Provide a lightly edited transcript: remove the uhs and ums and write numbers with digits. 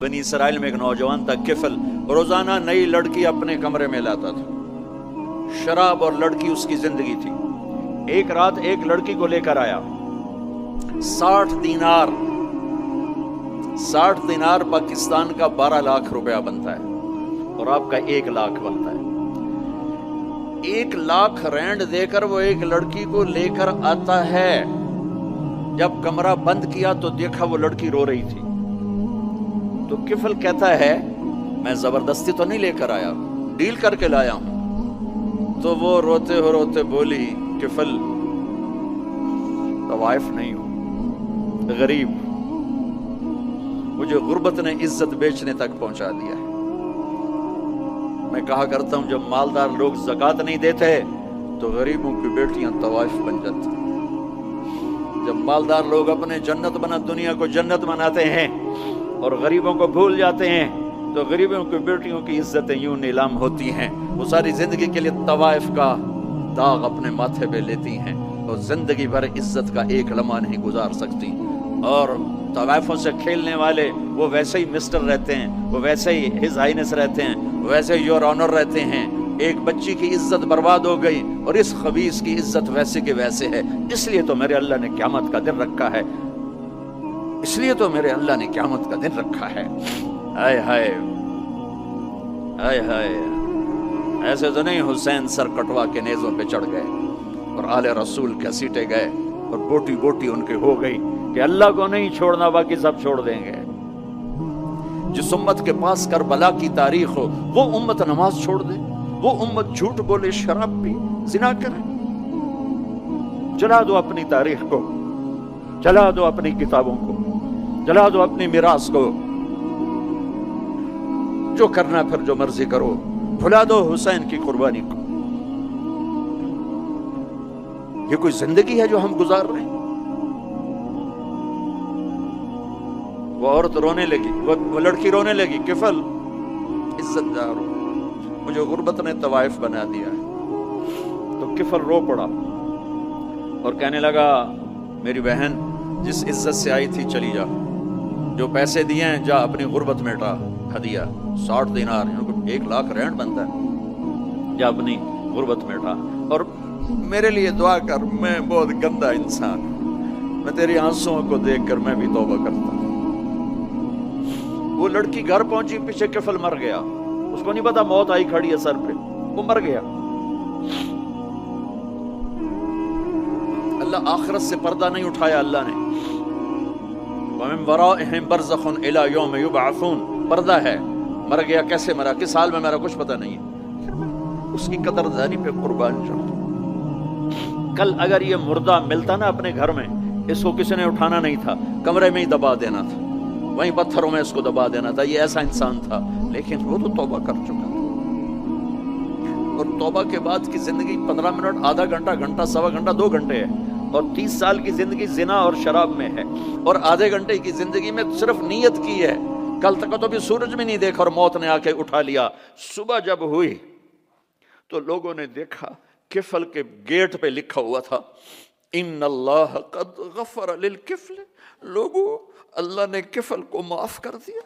بنی اسرائیل میں ایک نوجوان تھا کفل، روزانہ نئی لڑکی اپنے کمرے میں لاتا تھا۔ شراب اور لڑکی اس کی زندگی تھی۔ ایک رات ایک لڑکی کو لے کر آیا، 60 دینار 60 دینار پاکستان کا 12 لاکھ روپیہ بنتا ہے، اور آپ کا 1 لاکھ بنتا ہے۔ 1 لاکھ رینڈ دے کر وہ ایک لڑکی کو لے کر آتا ہے۔ جب کمرہ بند کیا تو دیکھا وہ لڑکی رو رہی تھی۔ تو کفل کہتا ہے میں زبردستی تو نہیں لے کر آیا، ڈیل کر کے لایا ہوں۔ تو وہ روتے بولی کفل طوائف نہیں ہوں، غریب، مجھے غربت نے عزت بیچنے تک پہنچا دیا ہے۔ میں کہا کرتا ہوں جب مالدار لوگ زکوٰۃ نہیں دیتے تو غریبوں کی بیٹیاں طوائف بن جاتی۔ جب مالدار لوگ اپنے جنت بنا دنیا کو جنت بناتے ہیں اور غریبوں کو بھول جاتے ہیں تو غریبوں کی بیٹیوں کی عزتیں یوں نیلام ہوتی ہیں۔ وہ ساری زندگی کے لیے طوائف کا داغ اپنے ماتھے پہ لیتی ہیں اور زندگی بھر عزت کا ایک لمحہ نہیں گزار سکتی۔ اور طوائفوں سے کھیلنے والے وہ ویسے ہی مسٹر رہتے ہیں، وہ ویسے ہی ہز ہائنس رہتے ہیں، وہ ویسے ہی یور آنر رہتے ہیں۔ ایک بچی کی عزت برباد ہو گئی اور اس خبیث کی عزت ویسے کے ویسے ہے۔ اس لیے تو میرے اللہ نے قیامت کا دن رکھا ہے، اس لیے تو میرے اللہ نے قیامت کا دن رکھا ہے۔ ہائے ہائے ہائے ہائے، ایسے تو نہیں حسین سر کٹوا کے نیزوں پہ چڑھ گئے اور آل رسول گھسیٹے گئے اور بوٹی بوٹی ان کے ہو گئی کہ اللہ کو نہیں چھوڑنا باقی سب چھوڑ دیں گے۔ جس امت کے پاس کربلا کی تاریخ ہو وہ امت نماز چھوڑ دے، وہ امت جھوٹ بولے، شراب پی، زنا کرے۔ جلا دو اپنی تاریخ کو، جلا دو اپنی کتابوں کو، جلا دو اپنی میراث کو، جو کرنا پھر جو مرضی کرو، بھلا دو حسین کی قربانی کو۔ یہ کوئی زندگی ہے جو ہم گزار رہے ہیں؟ وہ عورت رونے لگی، وہ لڑکی رونے لگی، کفل عزت دار ہو، مجھے غربت نے طوائف بنا دیا ہے۔ تو کفل رو پڑا اور کہنے لگا میری بہن جس عزت سے آئی تھی چلی جا، جو پیسے دیے ہیں جا اپنی غربت میٹا، ہدیہ 60 دینار 1 لاکھ رینڈ بنتا ہے، جا اپنی غربت میٹا اور میرے لیے دعا کر، میں بہت گندا انسان ہوں، میں تیری آنسوؤں کو دیکھ کر میں بھی توبہ کرتا ہوں۔ وہ لڑکی گھر پہنچی، پیچھے کفل مر گیا، اس کو نہیں پتا موت آئی کھڑی ہے سر پہ، وہ مر گیا۔ اللہ آخرت سے پردہ نہیں اٹھایا اللہ نے۔ وَمِن وَرَائِهِمْ بَرْزَخٌ إِلَى يَوْمِ يُبْعَثُونَ، پردہ ہے، مر گیا، کیسے مرا، کس حال میں مرا، کچھ پتہ نہیں ہے۔ اس کی قدردانی پہ قربان جاؤ۔ کل اگر یہ مردہ ملتا نا اپنے گھر میں، اس کو کسی نے اٹھانا نہیں تھا، کمرے میں ہی دبا دینا تھا، وہیں پتھروں میں اس کو دبا دینا تھا، یہ ایسا انسان تھا۔ لیکن وہ تو توبہ کر چکا تھا، اور توبہ کے بعد کی زندگی 15 منٹ، آدھا گھنٹہ، گھنٹہ، سوا گھنٹہ، 2 گھنٹے ہے، اور 30 سال کی زندگی زنا اور شراب میں ہے، اور آدھے گھنٹے کی زندگی میں صرف نیت کی ہے۔ کل تک تو بھی سورج بھی نہیں دیکھا اور موت نے آ کے اٹھا لیا۔ صبح جب ہوئی تو لوگوں نے دیکھا کفل کے گیٹ پہ لکھا ہوا تھا ان اللہ قد غفر للکفل، لوگوں اللہ نے کفل کو معاف کر دیا۔